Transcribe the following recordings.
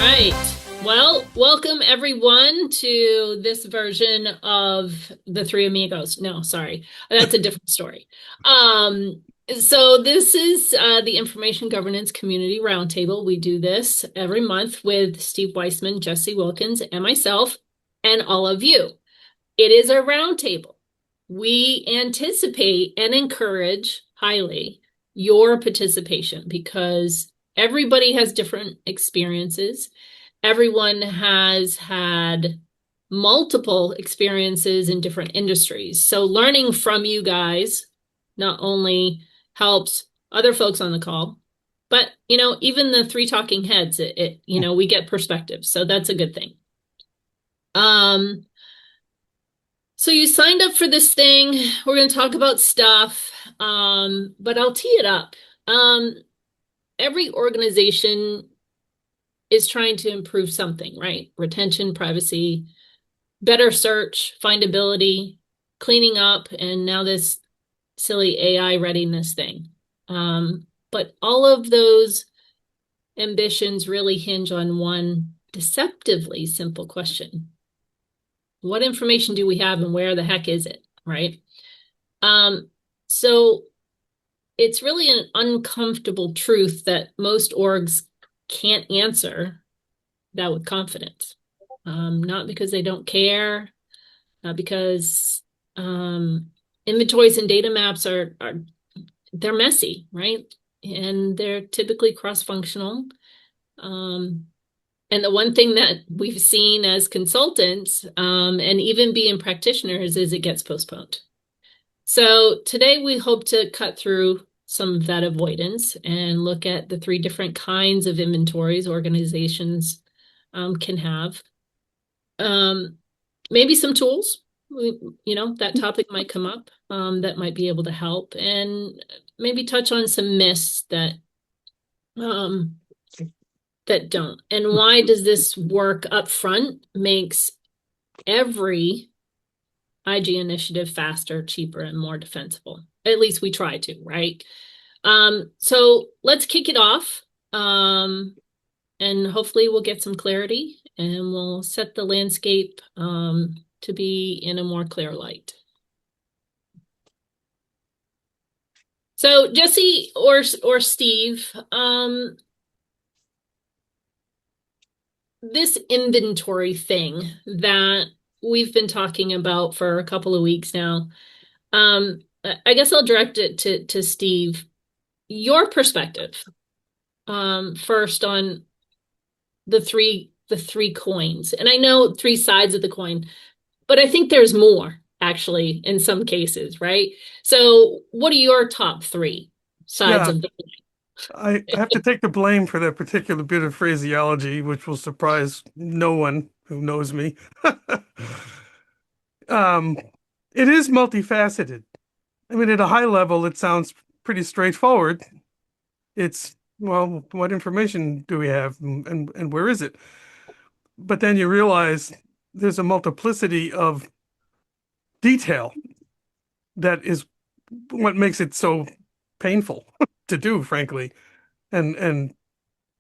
right. Well, welcome everyone to this version of the Three Amigos. No, sorry, that's a different story. Um, so this is the Information Governance Community Roundtable. We do this every month with Steve Weissman, Jesse Wilkins, and myself, and all of you. It is a roundtable. We anticipate and encourage highly your participation because everybody has different experiences. Everyone has had multiple experiences in different industries. So learning from you guys not only helps other folks on the call, but even the three talking heads, we get perspective. So that's a good thing. So you signed up for this thing. We're going to talk about stuff, but I'll tee it up. Every organization is trying to improve something, right? Retention, privacy, better search, findability, cleaning up, and now this silly AI readiness thing. But all of those ambitions really hinge on one deceptively simple question. What information do we have and where the heck is it, right? So it's really an uncomfortable truth that most orgs can't answer that with confidence. Not because they don't care, not because inventories and data maps are they're messy, right? And they're typically cross-functional. And the one thing that we've seen as consultants, and even being practitioners, is it gets postponed. So today we hope to cut through some of that avoidance and look at the three different kinds of inventories organizations can have. Maybe some tools, that topic might come up that might be able to help, and maybe touch on some myths that don't. And why does this work up front makes every IG initiative faster, cheaper, and more defensible. At least we try to, right? So let's kick it off. And hopefully we'll get some clarity and we'll set the landscape to be in a more clear light. So Jesse or Steve, this inventory thing that we've been talking about for a couple of weeks now, I guess I'll direct it to Steve. Your perspective, first on the three coins. And I know three sides of the coin, but I think there's more actually in some cases, right? So what are your top three sides Yeah, of the I have to take the blame for that particular bit of phraseology, which will surprise no one who knows me. Um, it is multifaceted. I mean, at a high level, it sounds pretty straightforward. It's, well, what information do we have and where is it? But then you realize there's a multiplicity of detail that is what makes it so painful to do, frankly. And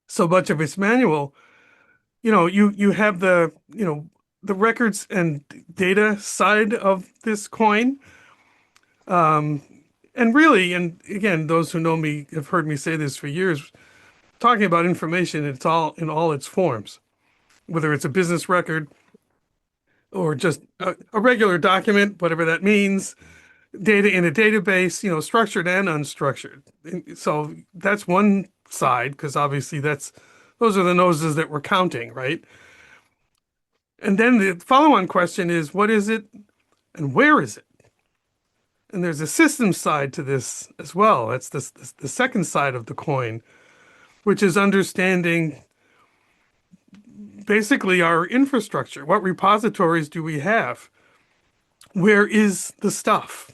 so much of it's manual. You have the records and data side of this coin. Um, and really, and again, those who know me have heard me say this for years, talking about information, it's all in all its forms, whether it's a business record or just a regular document, whatever that means, data in a database, structured and unstructured. So that's one side, because obviously those are the noses that we're counting, right? And then the follow-on question is, what is it and where is it? And there's a system side to this as well. That's the second side of the coin, which is understanding basically our infrastructure. What repositories do we have? Where is the stuff?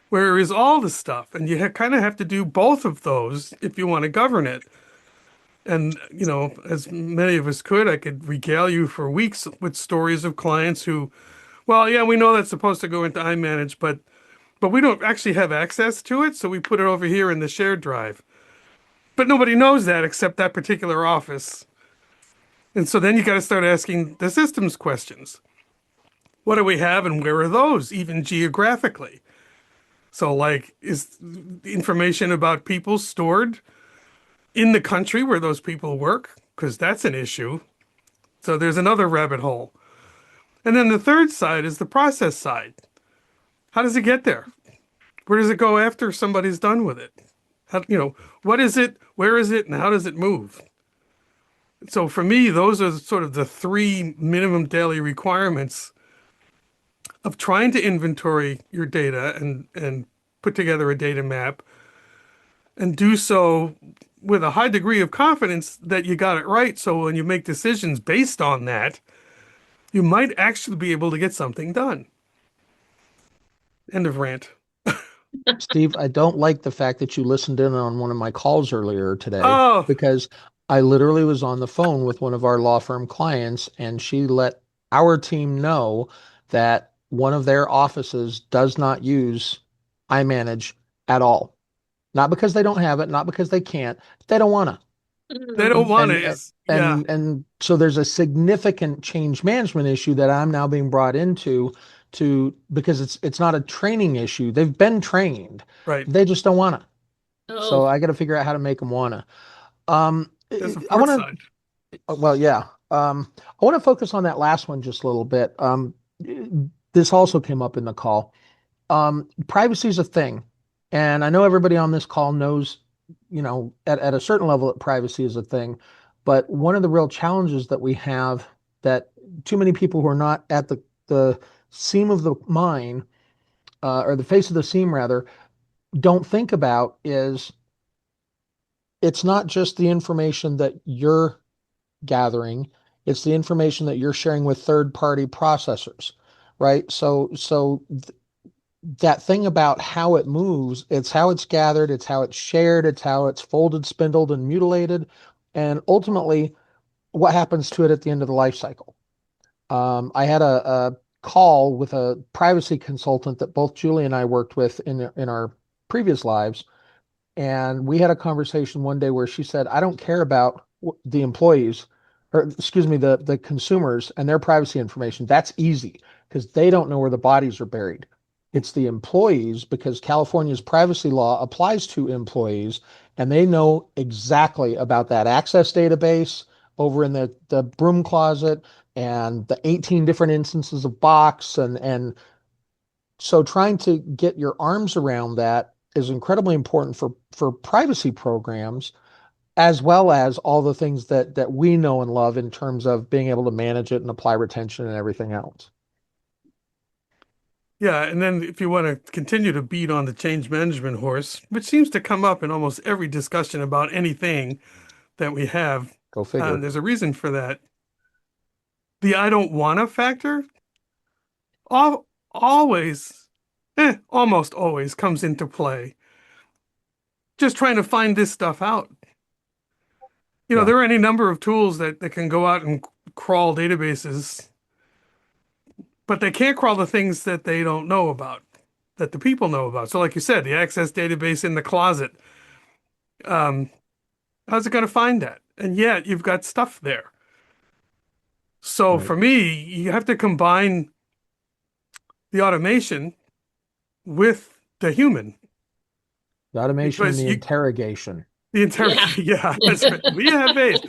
Where is all the stuff? And you kind of have to do both of those if you want to govern it. And, as many of us could, I could regale you for weeks with stories of clients who, well, yeah, we know that's supposed to go into iManage, but we don't actually have access to it, so we put it over here in the shared drive. But nobody knows that except that particular office. And so then you got to start asking the systems questions. What do we have and where are those, even geographically? So, like, is information about people stored in the country where those people work? Because that's an issue. So there's another rabbit hole. And then the third side is the process side. How does it get there? Where does it go after somebody's done with it? What is it? Where is it? And how does it move? So for me, those are sort of the three minimum daily requirements of trying to inventory your data and put together a data map and do so with a high degree of confidence that you got it right. So when you make decisions based on that, you might actually be able to get something done. End of rant. Steve, I don't like the fact that you listened in on one of my calls earlier today Oh, because I literally was on the phone with one of our law firm clients and she let our team know that one of their offices does not use iManage at all. Not because they don't have it, not because they can't, they don't want to. they don't want And to. and Is yeah, and so there's a significant change management issue that I'm now being brought into to because it's not a training issue. They've been trained. right. They just don't want to. So Oh, I got to figure out how to make them want to. There's a I fourth want side. to, well, yeah. I want to focus on that last one just a little bit. This also came up in the call. Privacy is a thing. And I know everybody on this call knows, at a certain level that privacy is a thing. But one of the real challenges that we have that too many people who are not at the seam of the mine, or the face of the seam rather, don't think about is it's not just the information that you're gathering, it's the information that you're sharing with third party processors, right? So that thing about how it moves, it's how it's gathered, it's how it's shared, it's how it's folded, spindled, and mutilated, and ultimately what happens to it at the end of the life cycle. I had a call with a privacy consultant that both Julie and I worked with in our previous lives, and we had a conversation one day where she said, I don't care about the employees, or excuse me, the consumers and their privacy information. That's easy because they don't know where the bodies are buried. It's the employees because California's privacy law applies to employees and they know exactly about that access database over in the broom closet and the 18 different instances of Box and so trying to get your arms around that is incredibly important for privacy programs, as well as all the things that we know and love in terms of being able to manage it and apply retention and everything else. Yeah, and then if you want to continue to beat on the change management horse, which seems to come up in almost every discussion about anything that we have, Go figure. there's a reason for that. The I don't wanna factor al always, almost always comes into play. Just trying to find this stuff out. Yeah, There are any number of tools that can go out and crawl databases, but they can't crawl the things that they don't know about, that the people know about. So, like you said, the access database in the closet. Um, how's it going to find that? And yet you've got stuff there. So right. for me, you have to combine the automation with the human The automation and because the you interrogation. the entire yeah. yeah, that's right. We have base.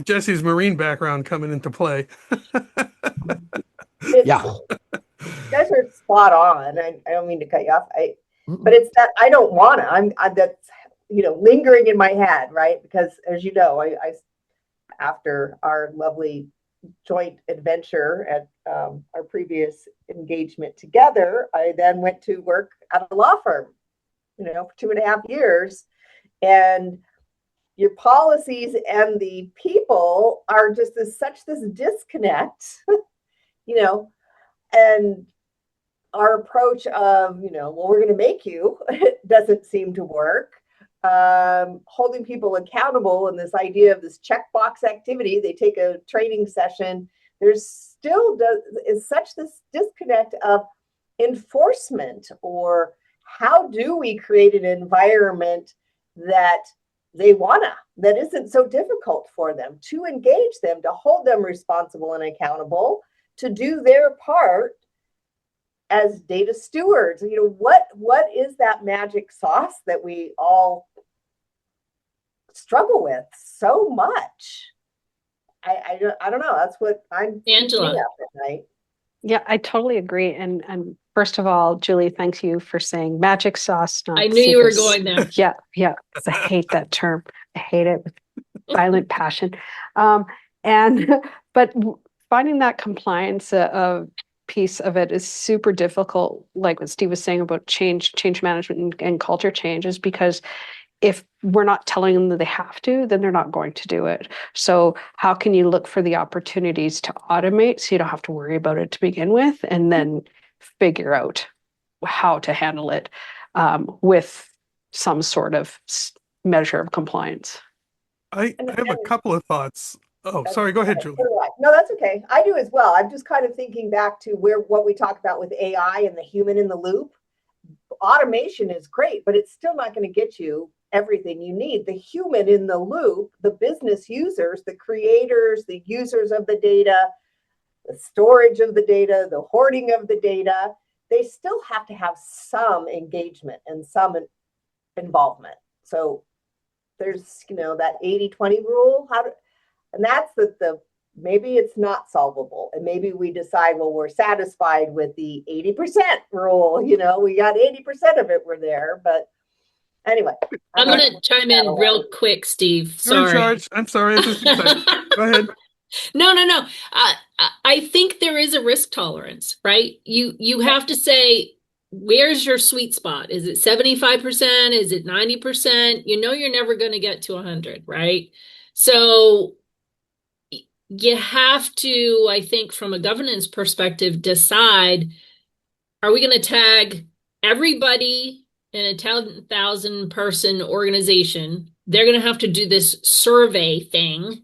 Jesse's Marine background coming into play. Yeah. It's You guys are spot on. I don't mean to cut you off. But Mm-mm. it's that I don't want to. I'm that's lingering in my head, right? Because as you know, I after our lovely joint adventure at our previous engagement together, I then went to work at a law firm, for 2.5 years, and your policies and the people are just such this disconnect, you know, and our approach of, well, we're going to make you doesn't seem to work. Holding people accountable and this idea of this checkbox activity, they take a training session. There's still is such this disconnect of enforcement, or how do we create an environment that that isn't so difficult for them, to engage them, to hold them responsible and accountable, to do their part as data stewards. What is that magic sauce that we all struggle with so much? I don't know. That's what I'm Angela. up at night. Yeah, I totally agree. And first of all, Julie, thanks you for saying magic sauce, not I knew you were secret. going there. Yeah, yeah. 'Cause I hate that term. I hate it with violent passion. And but finding that compliance piece of it is super difficult. Like what Steve was saying about change management and culture changes, because if we're not telling them that they have to, then they're not going to do it. So how can you look for the opportunities to automate so you don't have to worry about it to begin with, and then figure out how to handle it with some sort of measure of compliance? I have a couple of thoughts. Oh, sorry. Go ahead, Julie. No, that's okay. I do as well. I'm just kind of thinking back to what we talk about with AI and the human in the loop. Automation is great, but it's still not going to get you everything you need. The human in the loop, the business users, the creators, the users of the data, the storage of the data, the hoarding of the data, they still have to have some engagement and some involvement. So there's, that 80-20 rule. And that's the maybe it's not solvable. And maybe we decide, well, we're satisfied with the 80% rule. We got 80% of it, we're there. But anyway. I'm going to chime in real quick, Steve. You're in Sorry. charge. I'm sorry. Go ahead. No. I think there is a risk tolerance, right? You have to say, where's your sweet spot? Is it 75%? Is it 90%? You're never going to get to 100, right? So you have to, I think, from a governance perspective, decide, are we going to tag everybody in a 10,000 person organization? They're going to have to do this survey thing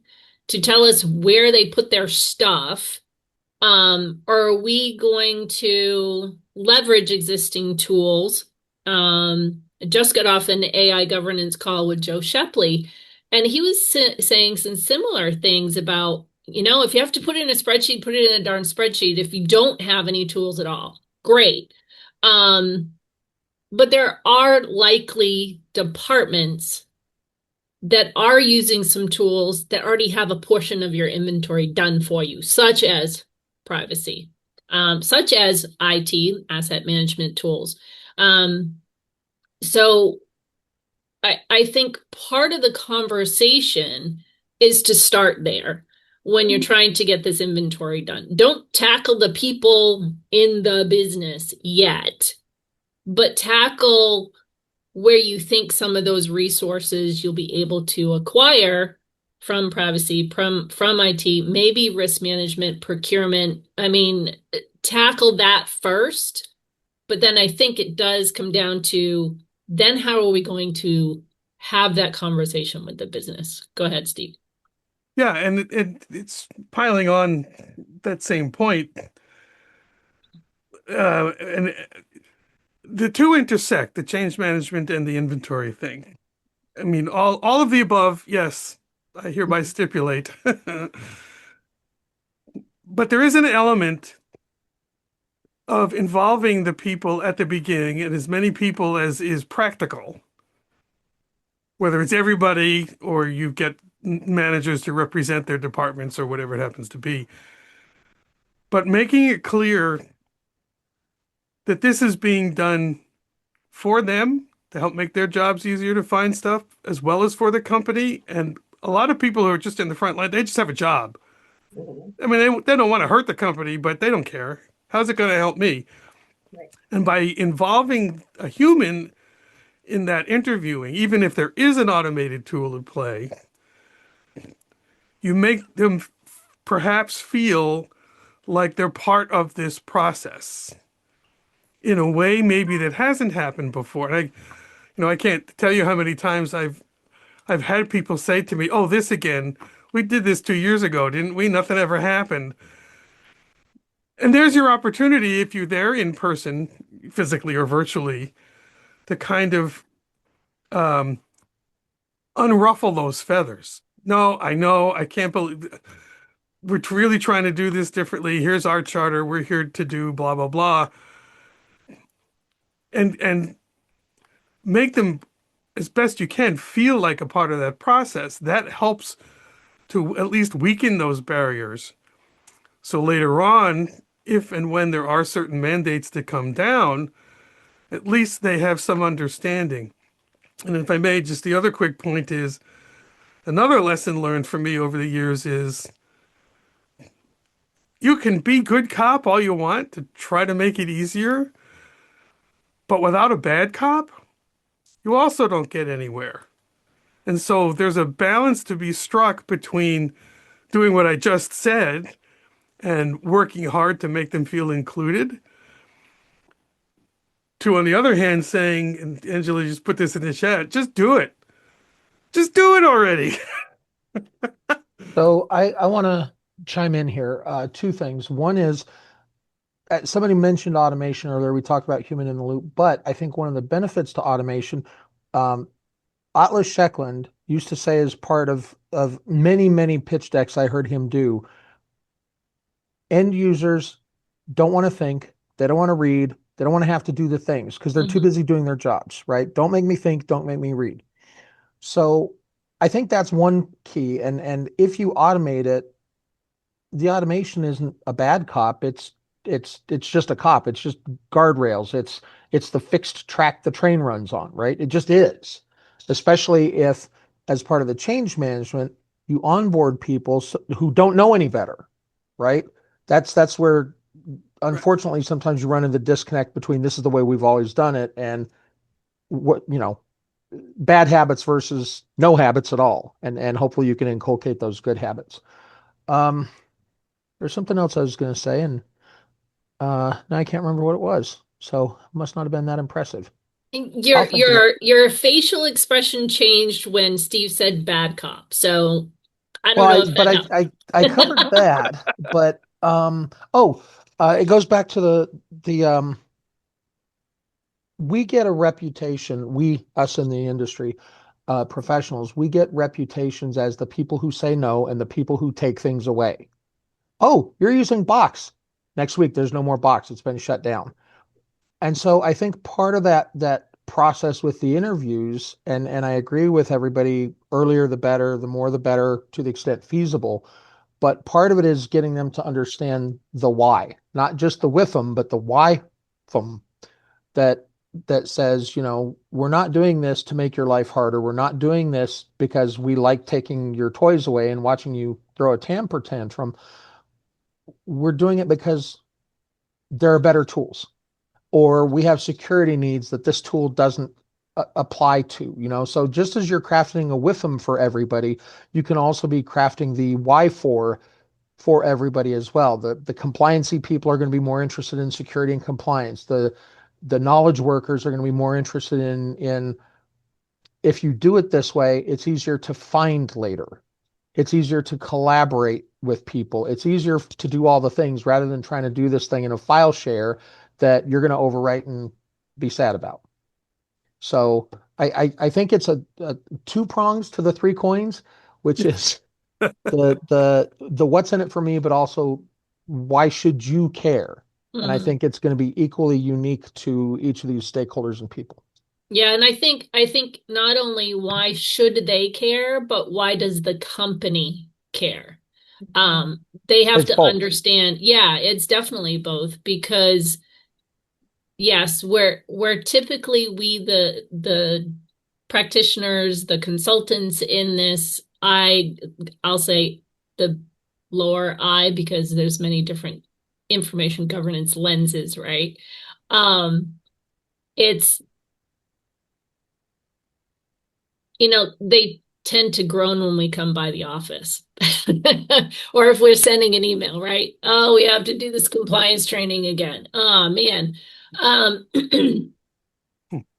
to tell us where they put their stuff. Or are we going to leverage existing tools? I just got off an AI governance call with Joe Shepley, and he was saying some similar things about, if you have to put it in a spreadsheet, put it in a darn spreadsheet. If you don't have any tools at all, great. But there are likely departments that are using some tools that already have a portion of your inventory done for you, such as privacy, such as IT, asset management tools. So I think part of the conversation is to start there when you're trying to get this inventory done. Don't tackle the people in the business yet, but tackle where you think some of those resources you'll be able to acquire from privacy, from IT, maybe risk management, procurement. Tackle that first, but then I think it does come down to, then how are we going to have that conversation with the business? Go ahead, Steve. Yeah, and it's piling on that same point. And the two intersect, the change management and the inventory thing. All of the above, yes, I hereby stipulate. But there is an element of involving the people at the beginning, and as many people as is practical. Whether it's everybody or you get managers to represent their departments or whatever it happens to be. But making it clear that this is being done for them to help make their jobs easier to find stuff, as well as for the company. And a lot of people who are just in the front line, they just have a job. They don't want to hurt the company, but they don't care. How's it going to help me? Right. And by involving a human in that interviewing, even if there is an automated tool at play, you make them perhaps feel like they're part of this process in a way maybe that hasn't happened before. And I can't tell you how many times I've had people say to me, "Oh, this again. We did this 2 years ago, didn't we? Nothing ever happened." And there's your opportunity, if you're there in person, physically or virtually, to kind of unruffle those feathers. No, I know, I can't believe we're really trying to do this differently. Here's our charter. We're here to do blah blah blah, and make them as best you can feel like a part of that process. That helps to at least weaken those barriers. So later on, if and when there are certain mandates that come down, at least they have some understanding. And if I may, just the other quick point is another lesson learned for me over the years is you can be good cop all you want to try to make it easier, but without a bad cop, you also don't get anywhere. And so there's a balance to be struck between doing what I just said and working hard to make them feel included, to, on the other hand, saying, and Angela just put this in the chat, just do it. Just do it already. So I want to chime in here. Two things. One is somebody mentioned automation earlier. We talked about human in the loop, but I think one of the benefits to automation, um, Atlas Sheckland used to say as part of many pitch decks I heard him do, end users don't want to think, they don't want to read, they don't want to have to do the things because they're too busy doing their jobs, right? Don't make me think, don't make me read. So I think that's one key. And if you automate it, the automation isn't a bad cop. It's just a cop. It's just guardrails. It's the fixed track the train runs on, right? It just is. Especially if, as part of the change management, you onboard people who don't know any better, right? That's where, unfortunately, sometimes you run into the disconnect between this is the way we've always done it and what, bad habits versus no habits at all. And hopefully you can inculcate those good habits. Um, there's something else I was going to say, and now I can't remember what it was. So it must not have been that impressive. Your I'll think of it. your facial expression changed when Steve said bad cop. So I don't Well, know if but that helped. I covered that, but it goes back to the we get a reputation, us in the industry, professionals, we get reputations as the people who say no and the people who take things away. Oh, you're using Box. Next week, there's no more Box. It's been shut down. And so I think part of that process with the interviews, and I agree with everybody, earlier the better, the more the better to the extent feasible. But part of it is getting them to understand the why, not just the with them, but the why from that that says, we're not doing this to make your life harder. We're not doing this because we like taking your toys away and watching you throw a temper tantrum. We're doing it because there are better tools, or we have security needs that this tool doesn't apply to, So just as you're crafting a with them for everybody, you can also be crafting the why for everybody as well. The compliancy people are going to be more interested in security and compliance. The knowledge workers are going to be more interested in if you do it this way, it's easier to find later. It's easier to collaborate with people. It's easier to do all the things rather than trying to do this thing in a file share that you're going to overwrite and be sad about. So I think it's a two prongs to the three coins, which is the what's in it for me, but also why should you care? And I think it's going to be equally unique to each of these stakeholders and people. Yeah, and I think not only why should they care, but why does the company care? They have It's to both. understand, yeah, it's definitely both because yes, we're typically the practitioners, the consultants in this, I'll say the lower I because there's many different information governance lenses, right? It's they tend to groan when we come by the office. Or if we're sending an email, right? Oh, we have to do this compliance training again. Oh, man. Um,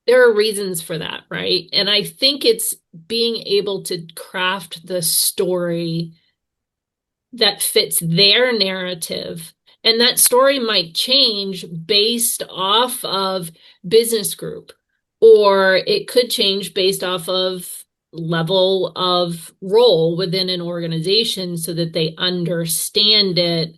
there are reasons for that, right? And I think it's being able to craft the story that fits their narrative. And that story might change based off of business group, or it could change based off of level of role within an organization so that they understand it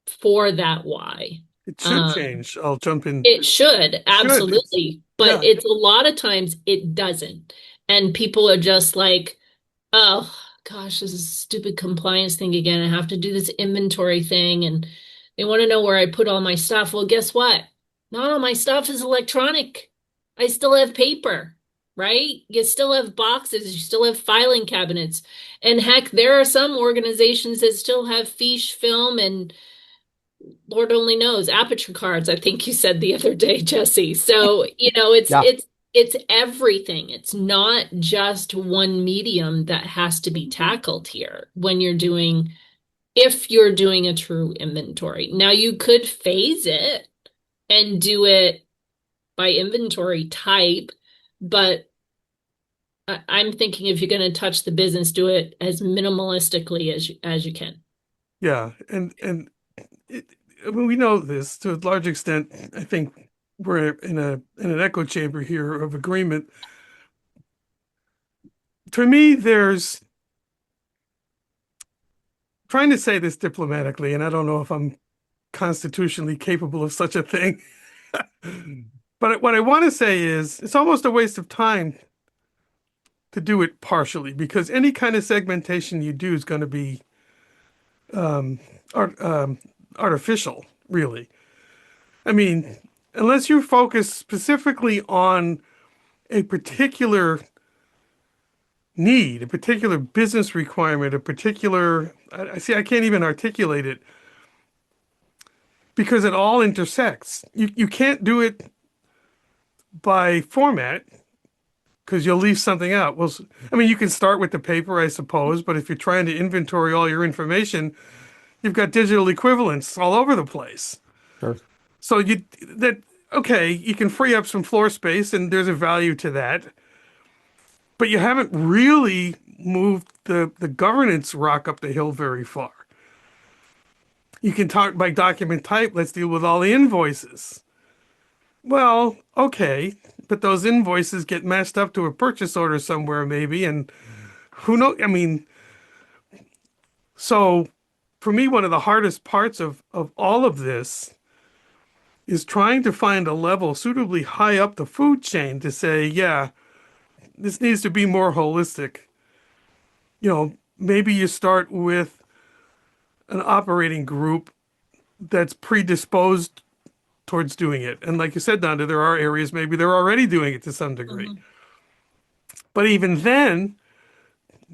for that why. It should change. I'll jump in. It should, Should. absolutely. But Yeah. it's a lot of times it doesn't. And people are just like, oh gosh, this is a stupid compliance thing again. I have to do this inventory thing and they want to know where I put all my stuff. Well, guess what? Not all my stuff is electronic. I still have paper, right? You still have boxes, you still have filing cabinets. And heck, there are some organizations that still have fiche film and Lord only knows, aperture cards, I think you said the other day, Jesse. So, it's Yeah. it's everything. It's not just one medium that has to be tackled here when if you're doing a true inventory. Now you could phase it and do it by inventory type, but I'm thinking if you're going to touch the business, do it as minimalistically as you can. Yeah. And I mean, we know this to a large extent. I think we're in an echo chamber here of agreement. For me, there's trying to say this diplomatically, and I don't know if I'm constitutionally capable of such a thing. But what I want to say is it's almost a waste of time to do it partially because any kind of segmentation you do is going to be art, artificial, really. I mean, unless you focus specifically on a particular need, a particular business requirement, a particular, I see, I can't even articulate it because it all intersects. You can't do it by format because you'll leave something out. Well, I mean, you can start with the paper, I suppose, but if you're trying to inventory all your information, you've got digital equivalents all over the place. Sure. So okay, you can free up some floor space and there's a value to that. But you haven't really moved the governance rock up the hill very far. You can talk by document type, let's deal with all the invoices. Well, okay, but those invoices get matched up to a purchase order somewhere maybe, and who knows? I mean, so for me, one of the hardest parts of all of this is trying to find a level suitably high up the food chain to say, yeah, this needs to be more holistic. Maybe you start with an operating group that's predisposed towards doing it. And like you said, Donda, there are areas maybe they're already doing it to some degree. Mhm. But even then,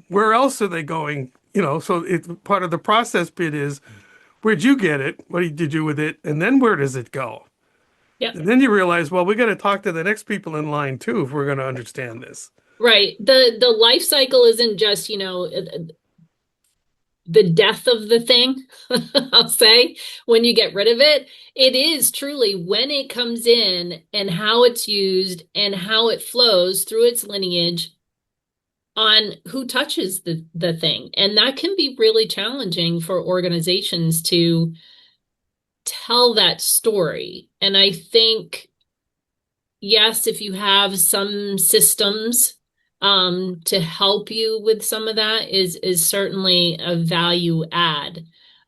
where else are they going? So part of the process bit is, where'd you get it? What did you do with it? And then where does it go? Yep. And then you realize, well, we got to talk to the next people in line too if we're going to understand this. Right. The life cycle isn't just, the death of the thing, I'll say, when you get rid of it. It is truly when it comes in and how it's used and how it flows through its lineage on who touches the thing. And that can be really challenging for organizations to tell that story. And I think, yes, if you have some systems to help you with some of that is certainly a value add.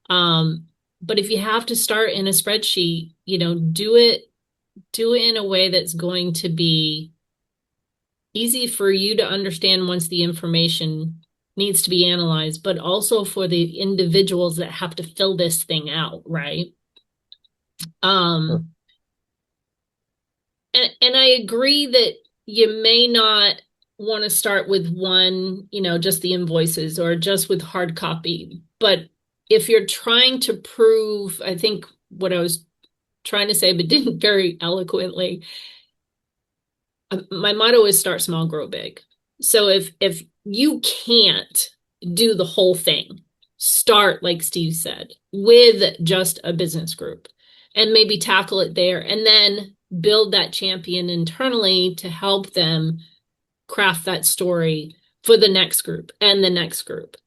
But if you have to start in a spreadsheet, do it in a way that's going to be easy for you to understand once the information needs to be analyzed, but also for the individuals that have to fill this thing out, right? Sure. And I agree that you may not want to start with one, just the invoices or just with hard copy. But if you're trying to prove, I think what I was trying to say, but didn't very eloquently, my motto is start small, grow big. So if you can't do the whole thing, start, like Steve said, with just a business group and maybe tackle it there and then build that champion internally to help them craft that story for the next group and the next group.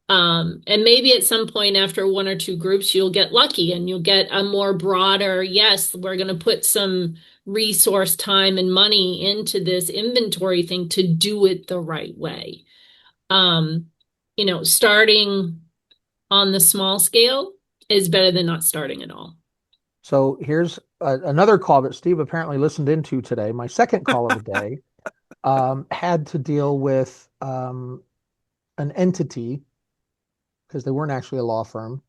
And maybe at some point after one or two groups, you'll get lucky and you'll get a more broader, yes, we're going to put some resource, time, and money into this inventory thing to do it the right way. Starting on the small scale is better than not starting at all. So here's another call that Steve apparently listened into today. My second call of the day had to deal with an entity, because they weren't actually a law firm.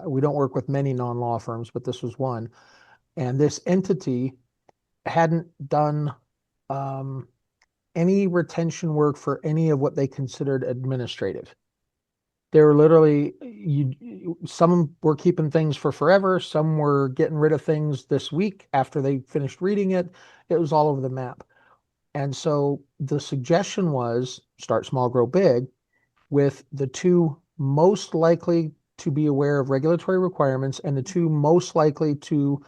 We don't work with many non-law firms, but this was one. And this entity hadn't done any retention work for any of what they considered administrative. They were literally, some were keeping things for forever. Some were getting rid of things this week after they finished reading it. It was all over the map. And so the suggestion was start small, grow big, with the two most likely to be aware of regulatory requirements and the two most likely to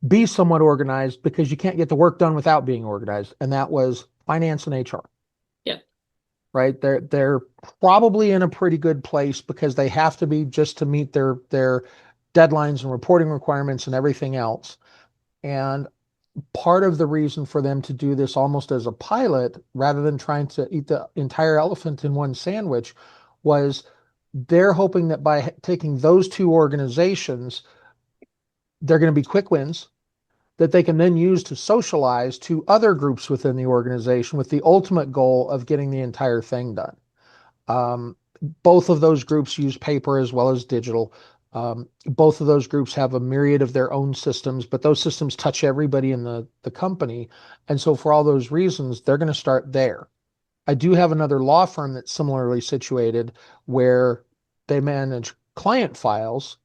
be somewhat organized, because you can't get the work done without being organized. And that was finance and HR. Yep. Right. They're probably in a pretty good place because they have to be, just to meet their deadlines and reporting requirements and everything else. And part of the reason for them to do this almost as a pilot, rather than trying to eat the entire elephant in one sandwich, was they're hoping that by taking those two organizations, they're going to be quick wins that they can then use to socialize to other groups within the organization, with the ultimate goal of getting the entire thing done. Both of those groups use paper as well as digital. Both of those groups have a myriad of their own systems, but those systems touch everybody in the company. And so for all those reasons, they're going to start there. I do have another law firm that's similarly situated, where they manage client files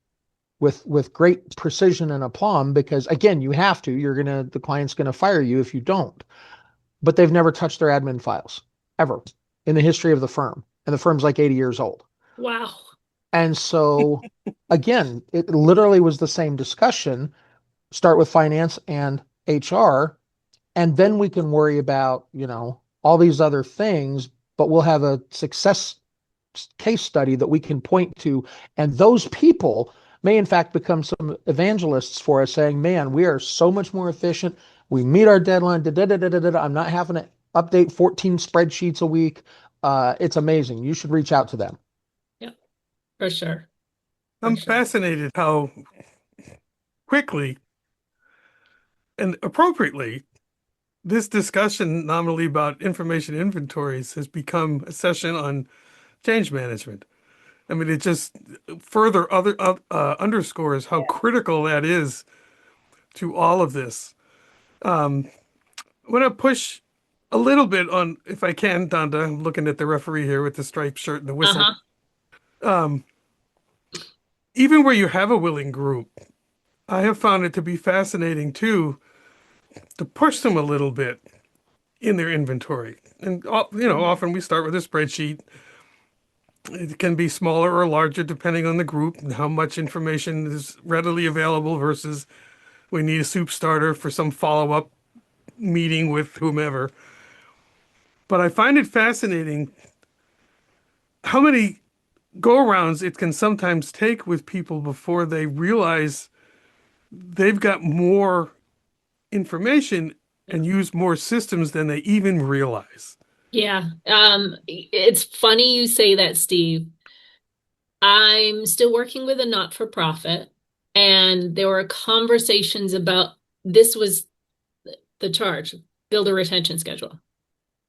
with great precision and aplomb, because again, you have to, the client's going to fire you if you don't. But they've never touched their admin files ever in the history of the firm. And the firm's like 80 years old. Wow. And so again, it literally was the same discussion. Start with finance and HR, and then we can worry about, all these other things, but we'll have a success case study that we can point to. And those people may in fact become some evangelists for us, saying, man, we are so much more efficient. We meet our deadline. I'm not having to update 14 spreadsheets a week. It's amazing. You should reach out to them. Yep, for sure. I'm fascinated how quickly and appropriately this discussion nominally about information inventories has become a session on change management. I mean, it just further underscores how critical that is to all of this. I want to push a little bit on, if I can, Donda. I'm looking at the referee here with the striped shirt and the whistle. Even where you have a willing group, I have found it to be fascinating too, to push them a little bit in their inventory. And, often we start with a spreadsheet. It can be smaller or larger depending on the group and how much information is readily available versus we need a soup starter for some follow-up meeting with whomever. But I find it fascinating how many go-arounds it can sometimes take with people before they realize they've got more information and use more systems than they even realize. Yeah. It's funny you say that, Steve. I'm still working with a not-for-profit, and there were conversations about this was the charge, build a retention schedule.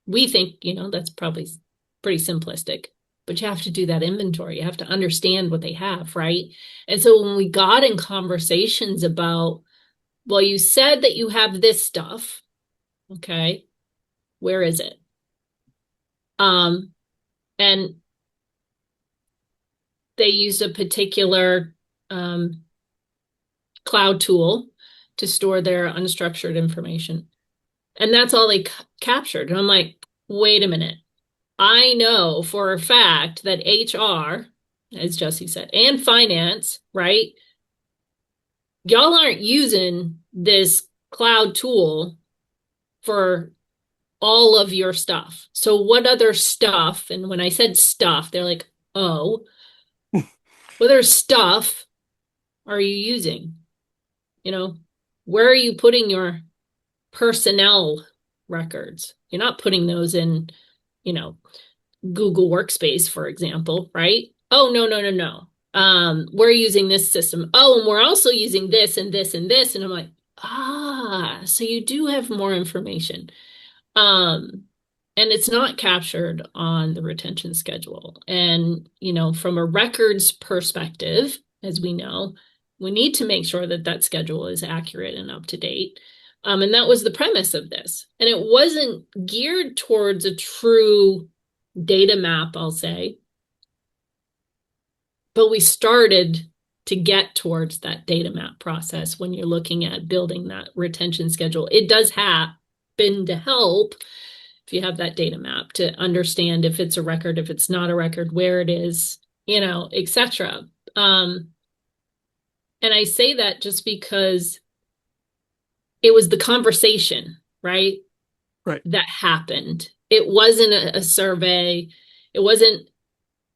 We think, that's probably pretty simplistic, but you have to do that inventory. You have to understand what they have, right? And so when we got in conversations about, well, you said that you have this stuff, okay, where is it? And they used a particular cloud tool to store their unstructured information. And that's all they captured. And I'm like, wait a minute. I know for a fact that HR, as Jesse said, and finance, right? Y'all aren't using this cloud tool for all of your stuff. So what other stuff? And when I said stuff, they're like, oh, what other stuff are you using? Where are you putting your personnel records. You're not putting those in, you know, Google Workspace, for example, right? Oh, no, no, no, no. We're using this system. Oh, and we're also using this and this and this. And I'm like, so you do have more information. Um, and it's not captured on the retention schedule. And, from a records perspective, as we know, we need to make sure that that schedule is accurate and up to date. And that was the premise of this. And it wasn't geared towards a true data map, I'll say. But we started to get towards that data map process when you're looking at building that retention schedule. It does happen to help if you have that data map to understand if it's a record, if it's not a record, where it is, etc. And I say that just because it was the conversation, right? Right. That happened. It wasn't a survey. It wasn't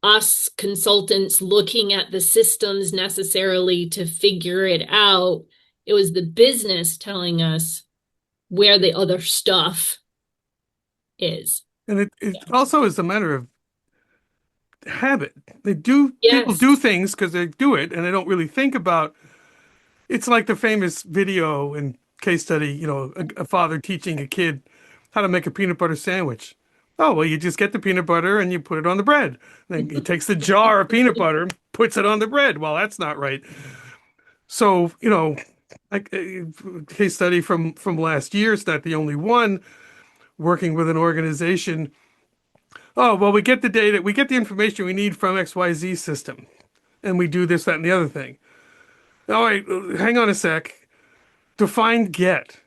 us consultants looking at the systems necessarily to figure it out. It was the business telling us where the other stuff is. And it Yeah. also is a matter of habit. People Yes. do things because they do it and they don't really think about. It's like the famous video and case study, a father teaching a kid how to make a peanut butter sandwich. Oh, well, you just get the peanut butter and you put it on the bread. Then he takes the jar of peanut butter, puts it on the bread. Well, that's not right. So, like a case study from last year, it's not the only one, working with an organization. Oh, well, we get the data, we get the information we need from XYZ system, and we do this, that, and the other thing. All right, hang on a sec. Define get.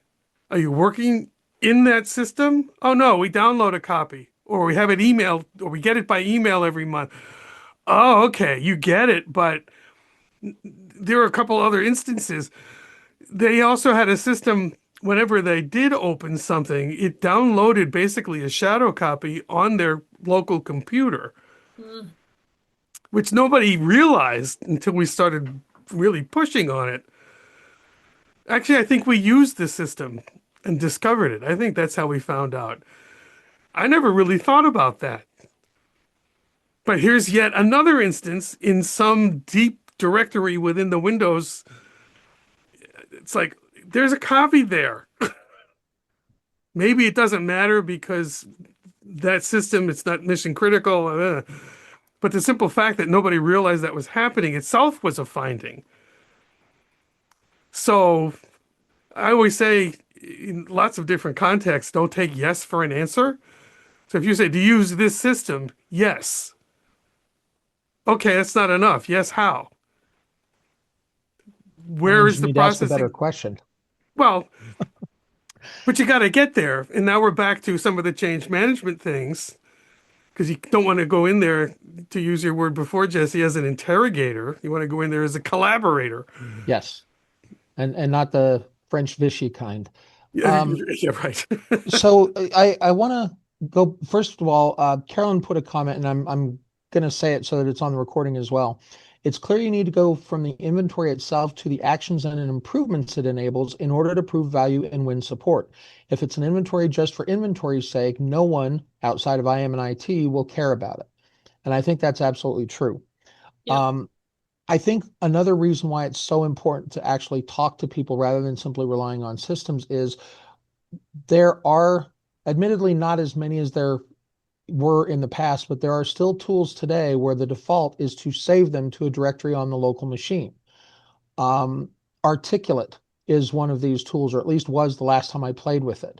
Are you working in that system? Oh no, we download a copy, or we have it emailed, or we get it by email every month. Oh, okay, you get it, but there are a couple other instances. They also had a system, whenever they did open something, it downloaded basically a shadow copy on their local computer, Mm. which nobody realized until we started really pushing on it. Actually, I think we used the system and discovered it. I think that's how we found out. I never really thought about that. But here's yet another instance in some deep directory within the Windows. It's like, there's a copy there. Maybe it doesn't matter because that system, it's not mission critical. But the simple fact that nobody realized that was happening itself was a finding. So I always say, in lots of different contexts, don't take yes for an answer. So if you say, do you use this system? Yes. Okay, that's not enough. Yes, how? Where means is you the need to ask a better processing? question. Well, but you got to get there. And now we're back to some of the change management things, because you don't want to go in there, to use your word before, Jesse, as an interrogator. You want to go in there as a collaborator. Yes. And not the French Vichy kind. Yeah, yeah, right. So I want to go, first of all, Carolyn put a comment, and I'm going to say it so that it's on the recording as well. It's clear you need to go from the inventory itself to the actions and improvements it enables in order to prove value and win support. If it's an inventory just for inventory's sake, no one outside of IM and IT will care about it. And I think that's absolutely true. Yeah. I think another reason why it's so important to actually talk to people rather than simply relying on systems is there are admittedly not as many as there were in the past, but there are still tools today where the default is to save them to a directory on the local machine. Articulate is one of these tools, or at least was the last time I played with it.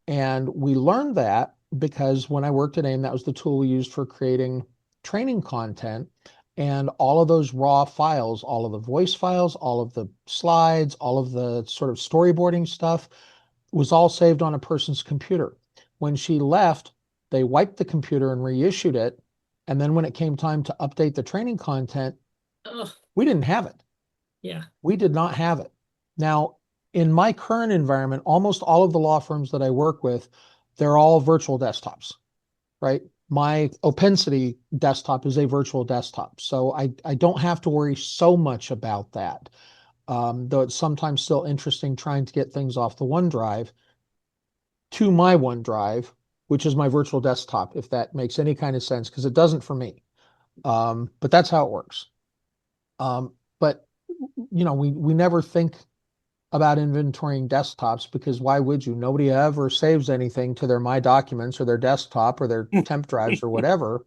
And we learned that because when I worked at AIM, that was the tool we used for creating training content. And all of those raw files, all of the voice files, all of the slides, all of the sort of storyboarding stuff was all saved on a person's computer. When she left, they wiped the computer and reissued it. And then when it came time to update the training content, Oh, we didn't have it. yeah. We did not have it. Now, in my current environment, almost all of the law firms that I work with, they're all virtual desktops, right? My Opensity desktop is a virtual desktop. So I don't have to worry so much about that. Though it's sometimes still interesting trying to get things off the OneDrive. to my OneDrive, which is my virtual desktop, if that makes any kind of sense, because it doesn't for me. But that's how it works. But we never think about inventorying desktops, because why would you? Nobody ever saves anything to their My Documents or their desktop or their temp drives or whatever.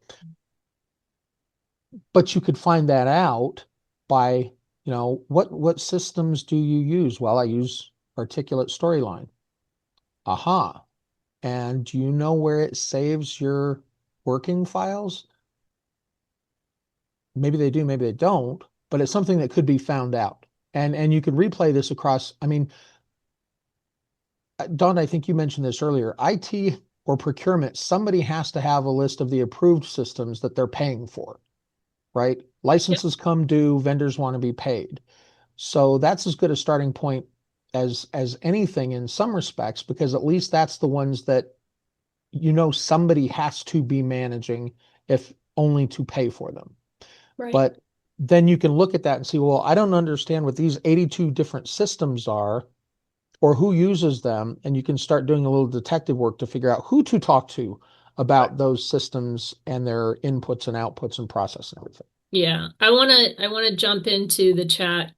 But you could find that out by, what systems do you use? Well, I use Articulate Storyline. Aha. And do you know where it saves your working files? Maybe they do, maybe they don't, but it's something that could be found out. And you could replay this across, I mean, Don, I think you mentioned this earlier. IT or procurement, somebody has to have a list of the approved systems that they're paying for, right? Yep. Licenses come due, vendors want to be paid. So that's as good a starting point as anything in some respects, because at least that's the ones that somebody has to be managing, if only to pay for them. Right. But then you can look at that and see, well, I don't understand what these 82 different systems are, or who uses them. And you can start doing a little detective work to figure out who to talk to about those systems and their inputs and outputs and process and everything. Yeah, I want to jump into the chat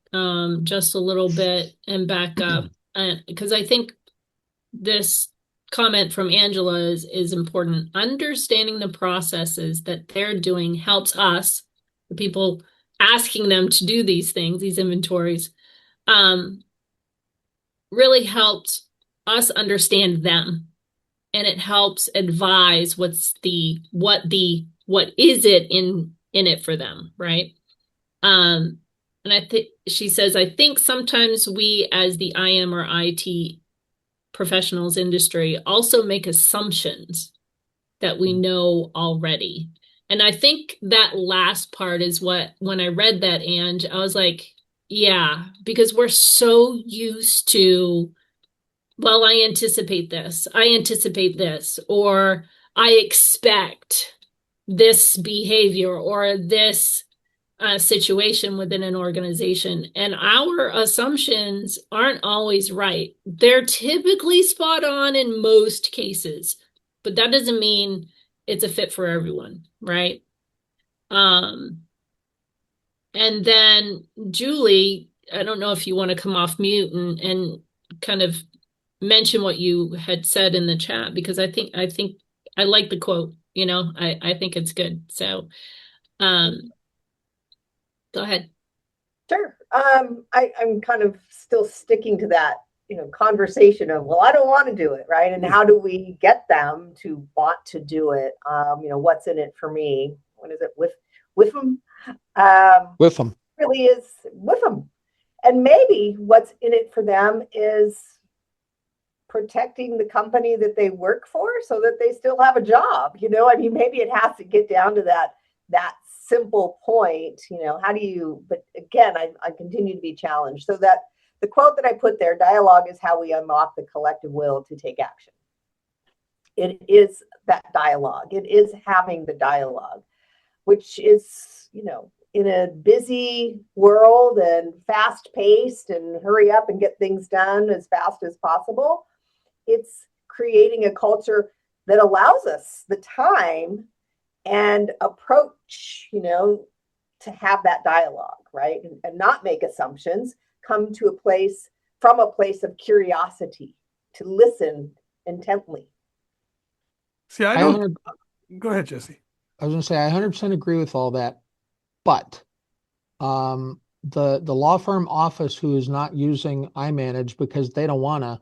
just a little bit and back up because I think this comment from Angela is important. Understanding the processes that they're doing helps us, the people asking them to do these things, these inventories, um, really helped us understand them. And it helps advise what is it in it for them, right? Um, and I think she says, I think sometimes we as the IM or IT professionals industry also make assumptions that we know already. And I think that last part is what, when I read that, Ange, I was like, yeah, because we're so used to, well, I anticipate this, or I expect this behavior or this situation within an organization. And our assumptions aren't always right. They're typically spot on in most cases, but that doesn't mean it's a fit for everyone, right? Um, and then Julie, I don't know if you want to come off mute and kind of mention what you had said in the chat, because I think I like the quote, I think it's good. So um go ahead. Sure. I'm kind of still sticking to that, conversation of, well, I don't want to do it, right? And how do we get them to want to do it? What's in it for me? What is it with them? With them. Really is with them. And maybe what's in it for them is protecting the company that they work for so that they still have a job. I mean, maybe it has to get down to that simple point. How do you, but again, I continue to be challenged. So that the quote that I put there, dialogue is how we unlock the collective will to take action. It is that dialogue. It is having the dialogue, which is, in a busy world and fast paced and hurry up and get things done as fast as possible. It's creating a culture that allows us the time and approach, to have that dialogue, right? And not make assumptions, come to from a place of curiosity, to listen intently. See, I don't. Go ahead, Jesse. I was going to say, I 100% agree with all that, but the law firm office who is not using iManage because they don't want to,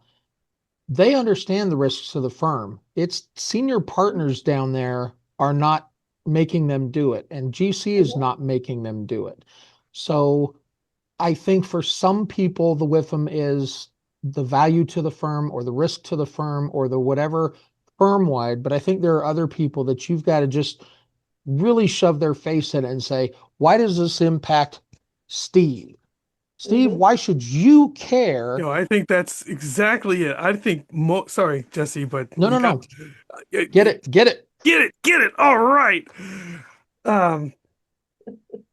they understand the risks of the firm. It's senior partners down there are not making them do it, and GC is not making them do it. So I think for some people, the WIFM is the value to the firm or the risk to the firm or the whatever firm-wide, but I think there are other people that you've got to just really shove their face in it and say, why does this impact Steve? Steve, why should you care? I think that's exactly it. I think sorry, Jesse, but No. Get it. Get it. All right. I'll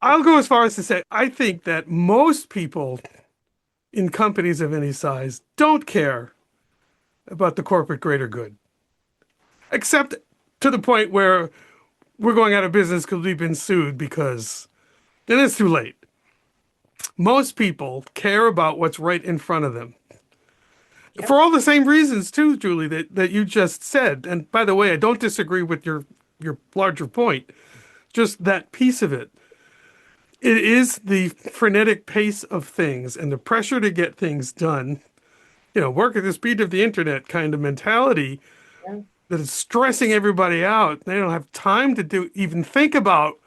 go as far as to say I think that most people in companies of any size don't care about the corporate greater good, except to the point where we're going out of business because we've been sued because then it's too late. Most people care about what's right in front of them. Yep. For all the same reasons too, Julie, that you just said. And by the way, I don't disagree with your larger point. Just that piece of it. It is the frenetic pace of things and the pressure to get things done, work at the speed of the internet kind of mentality Yeah. that is stressing everybody out. They don't have time to even thinking about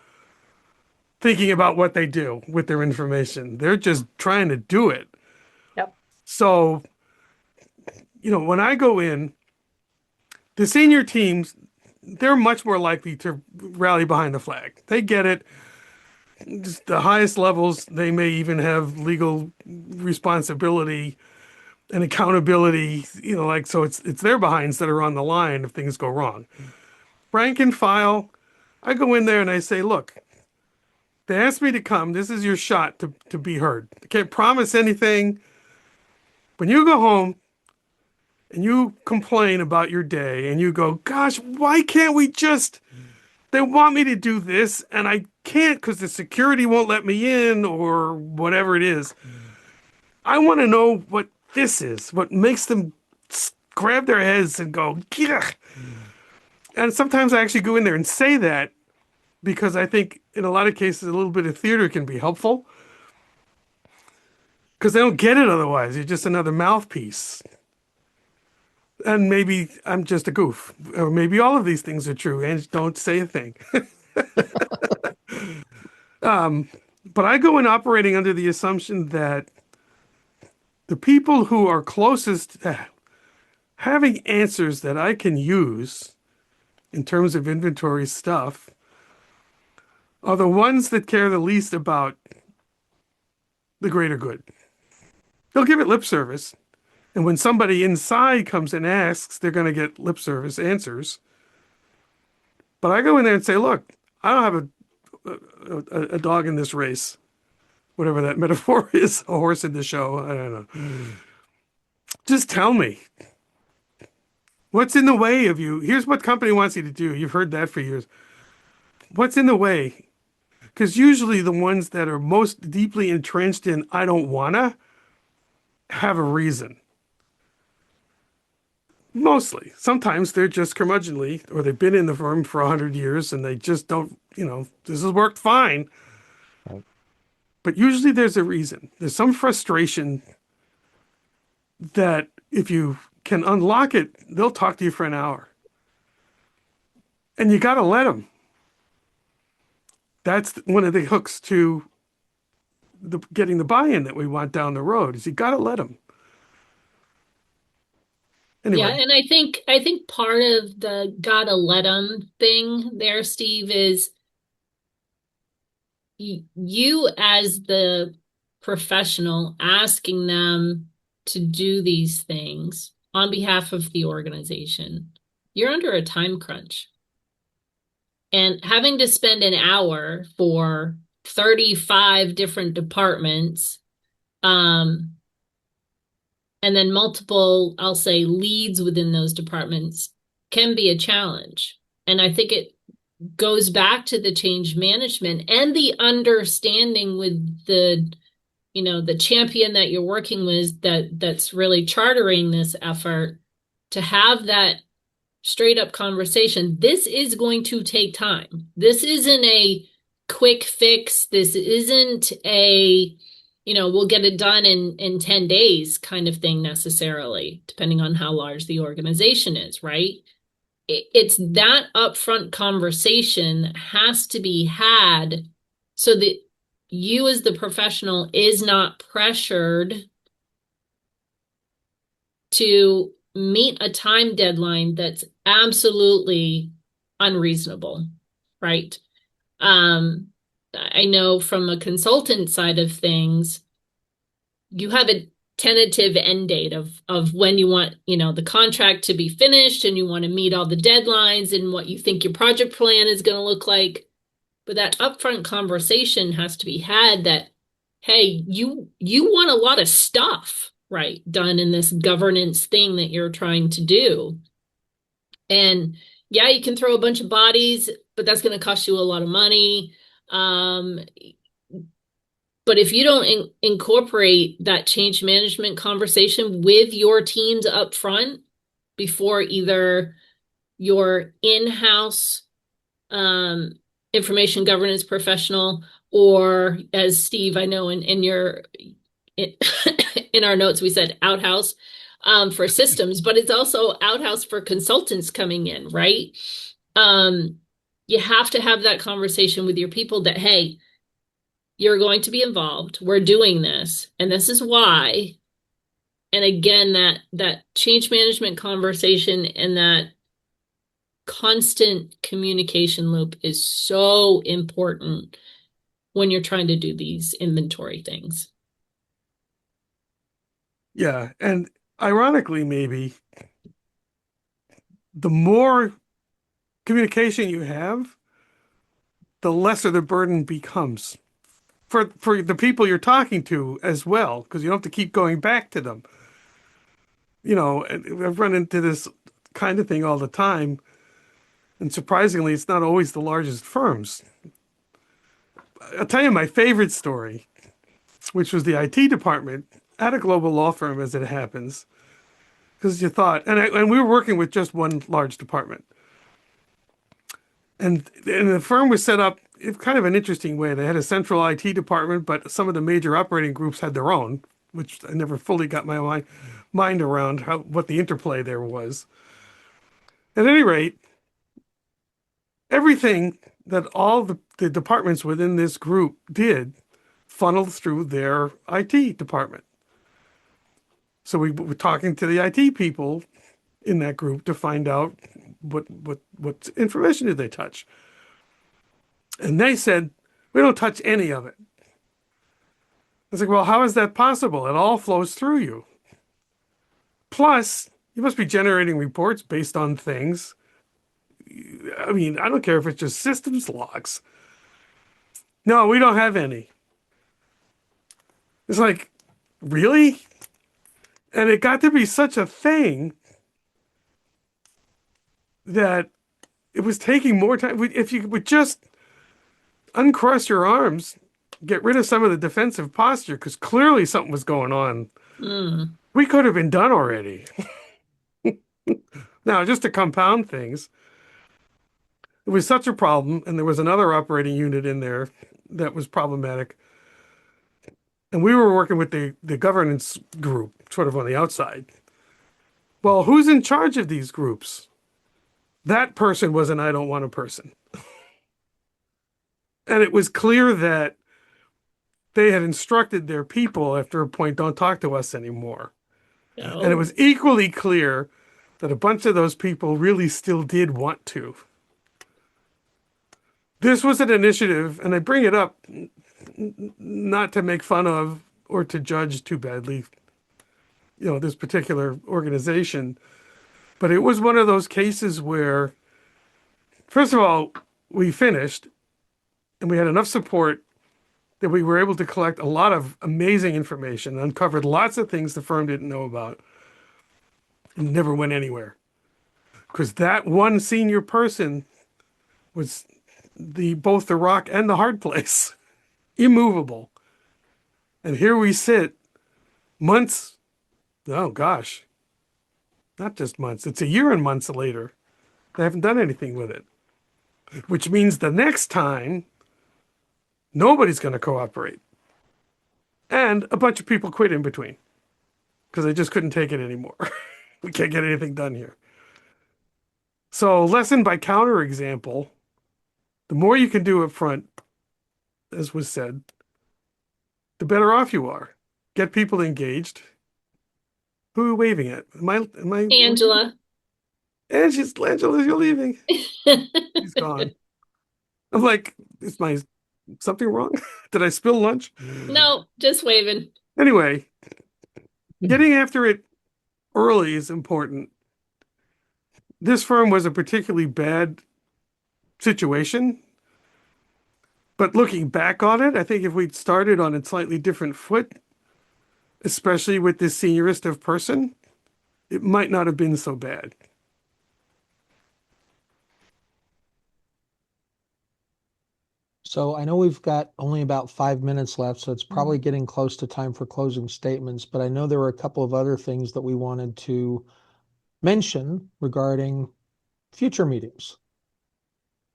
what they do with their information. They're just trying to do it. Yep. So, when I go in, the senior teams, they're much more likely to rally behind the flag. They get it. Just the highest levels, they may even have legal responsibility and accountability, so it's their behinds that are on the line if things go wrong. Rank and file, I go in there and I say, look, they asked me to come. This is your shot to be heard. I can't promise anything. When you go home and you complain about your day and you go, gosh, why can't we just, they want me to do this and I can't because the security won't let me in or whatever it is. I want to know what this is, what makes them grab their heads and go, yeah. And sometimes I actually go in there and say that because I think in a lot of cases, a little bit of theater can be helpful because they don't get it otherwise. You're just another mouthpiece. And maybe I'm just a goof, or maybe all of these things are true and don't say a thing. But I go in operating under the assumption that the people who are closest to having answers that I can use in terms of inventory stuff are the ones that care the least about the greater good. They'll give it lip service. And when somebody inside comes and asks, they're going to get lip service answers. But I go in there and say, look, I don't have a dog in this race, whatever that metaphor is, a horse in the show. I don't know. Just tell me. What's in the way of you? Here's what company wants you to do. You've heard that for years. What's in the way? Because usually the ones that are most deeply entrenched in I don't wanna have a reason. Mostly. Sometimes they're just curmudgeonly or they've been in the firm for 100 years and they just don't, this has worked fine. Right. But usually there's a reason. There's some frustration that if you can unlock it, they'll talk to you for an hour. And you got to let them. That's one of the hooks to getting the buy-in that we want down the road is you got to let them. Anyway. Yeah, and I think part of the gotta let them thing there, Steve, is you as the professional asking them to do these things on behalf of the organization. You're under a time crunch. And having to spend an hour for 35 different departments, and then multiple, I'll say, leads within those departments can be a challenge. And I think it goes back to the change management and the understanding with the champion that you're working with that's really chartering this effort to have that straight up conversation. This is going to take time. This isn't a quick fix. This isn't a we'll get it done in 10 days kind of thing necessarily, depending on how large the organization is, right? It's that upfront conversation that has to be had so that you as the professional is not pressured to meet a time deadline that's absolutely unreasonable, right? I know from a consultant side of things, you have a tentative end date of when you want, the contract to be finished and you want to meet all the deadlines and what you think your project plan is going to look like. But that upfront conversation has to be had that, hey, you want a lot of stuff. right, done in this governance thing that you're trying to do. And yeah, you can throw a bunch of bodies, but that's going to cost you a lot of money. Um, but if you don't incorporate that change management conversation with your teams up front before either your in-house um, information governance professional, or as Steve, I know in your in, in our notes we said outhouse for systems, but it's also outhouse for consultants coming in, right? Um, you have to have that conversation with your people that, hey, you're going to be involved. We're doing this, and this is why. And again, that change management conversation and that constant communication loop is so important when you're trying to do these inventory things. Yeah, and ironically, maybe the more communication you have, the lesser the burden becomes for the people you're talking to as well, because you don't have to keep going back to them. And I've run into this kind of thing all the time, and surprisingly, it's not always the largest firms. I'll tell you my favorite story, which was the IT department at a global law firm, as it happens, because you thought, and we were working with just one large department. And the firm was set up in kind of an interesting way. They had a central IT department, but some of the major operating groups had their own, which I never fully got my mind around what the interplay there was. At any rate, everything that all the departments within this group did funneled through their IT department. So we were talking to the IT people in that group to find out what information did they touch. And they said, we don't touch any of it. I was like, well, how is that possible? It all flows through you. Plus, you must be generating reports based on things. I mean, I don't care if it's just systems logs. No, we don't have any. It's like, really? And it got to be such a thing that it was taking more time. If you would just uncross your arms, get rid of some of the defensive posture, because clearly something was going on. Mm. We could have been done already. Now, just to compound things, it was such a problem, and there was another operating unit in there that was problematic. And we were working with the governance group, sort of on the outside. Well, who's in charge of these groups? That person was an I don't want a person. And it was clear that they had instructed their people after a point, don't talk to us anymore. And it Oh, was equally clear that a bunch of those people really still did want to. This was an initiative, and I bring it up not to make fun of or to judge too badly, this particular organization, but it was one of those cases where, first of all, we finished and we had enough support that we were able to collect a lot of amazing information, uncovered lots of things the firm didn't know about, and never went anywhere. Because that one senior person was both the rock and the hard place, immovable. And here we sit months, oh gosh, not just months, it's a year and months later. They haven't done anything with it, which means the next time nobody's going to cooperate. And a bunch of people quit in between because they just couldn't take it anymore. We can't get anything done here. So, lesson by counterexample, the more you can do up front, as was said, the better off you are. Get people engaged. Who are we waving at? Am I Angela. Angela, you're leaving. She's gone. I'm like, is my something wrong? Did I spill lunch? No, just waving. Anyway, getting after it early is important. This firm was a particularly bad situation, but looking back on it, I think if we'd started on a slightly different foot, especially with this seniorist of person, it might not have been so bad. So I know we've got only about 5 minutes left, so it's probably getting close to time for closing statements, but I know there were a couple of other things that we wanted to mention regarding future meetings.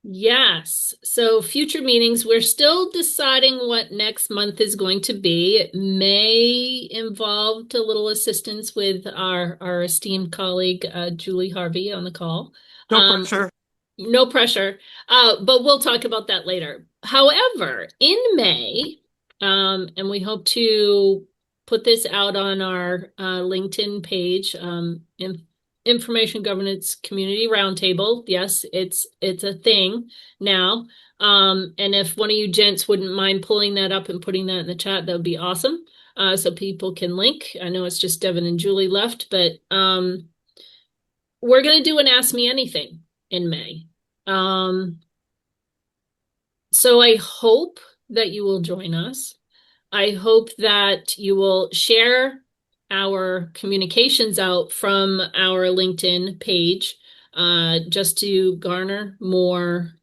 Yes. So future meetings, we're still deciding what next month is going to be. It may involve a little assistance with our esteemed colleague, Julie Harvey on the call. No pressure. No pressure. But we'll talk about that later. However, in May, and we hope to put this out on our LinkedIn page, Information Governance Community Roundtable. Yes, it's a thing now. And if one of you gents wouldn't mind pulling that up and putting that in the chat, that would be awesome. So people can link. I know it's just Devin and Julie left, but we're going to do an Ask Me Anything in May. So I hope that you will join us. I hope that you will share our communications out from our LinkedIn page, just to garner more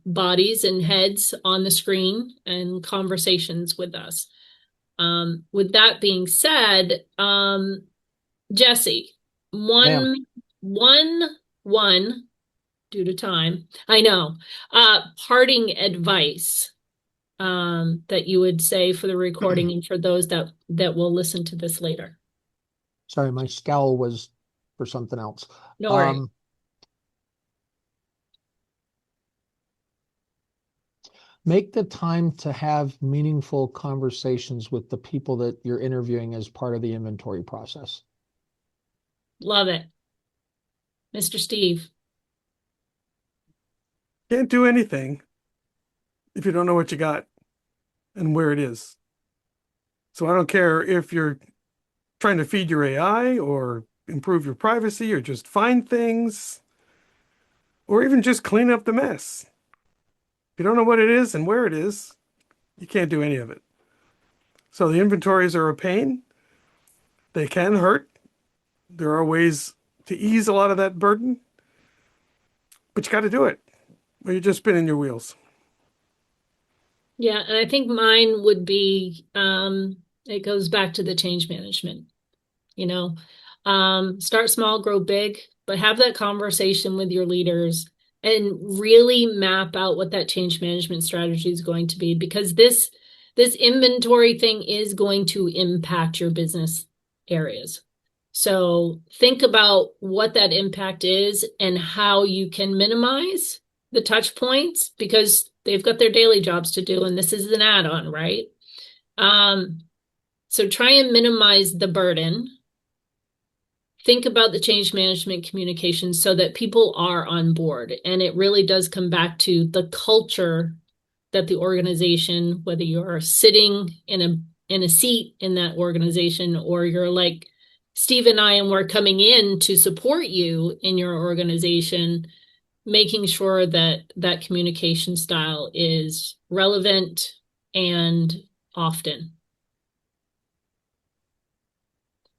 bodies and heads on the screen and conversations with us. With that being said, Jesse, Ma'am. one due to time, I know, parting advice that you would say for the recording and for those that will listen to this later. Sorry, my scowl was for something else. No worries. Make the time to have meaningful conversations with the people that you're interviewing as part of the inventory process. Love it. Mr. Steve. Can't do anything if you don't know what you got and where it is. So I don't care if you're trying to feed your AI or improve your privacy or just find things or even just clean up the mess. If you don't know what it is and where it is, you can't do any of it. So the inventories are a pain. They can hurt. There are ways to ease a lot of that burden, but you got to do it or you're just spinning your wheels. Yeah, and I think mine would be, it goes back to the change management. Start small, grow big, but have that conversation with your leaders and really map out what that change management strategy is going to be, because this inventory thing is going to impact your business areas. So think about what that impact is and how you can minimize the touch points, because they've got their daily jobs to do, and this is an add-on, right? So try and minimize the burden. Think about the change management communication so that people are on board. And it really does come back to the culture that the organization, whether you're sitting in a seat in that organization, or you're like Steve and I, and we're coming in to support you in your organization, making sure that that communication style is relevant and often.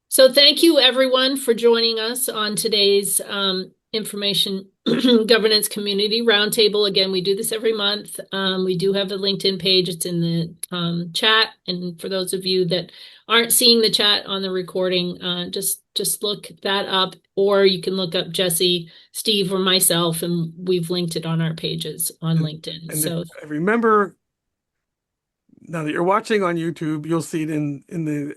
So thank you everyone for joining us on today's Information Governance Community Roundtable. Again, we do this every month. We do have a LinkedIn page. It's in the chat. And for those of you that aren't seeing the chat on the recording, just look that up, or you can look up Jesse, Steve, or myself, and we've linked it on our pages on LinkedIn. And so I remember, now that you're watching on YouTube, you'll see it in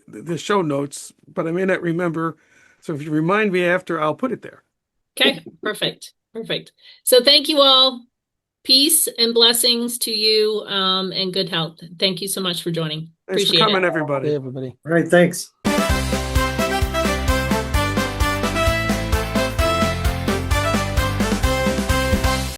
the show notes, but I may not remember. So if you remind me after, I'll put it there. Okay, perfect. So thank you all. Peace and blessings to you, and good health. Thank you so much for joining. Thanks for Appreciate coming, it. everybody. Hey, everybody. All right, thanks.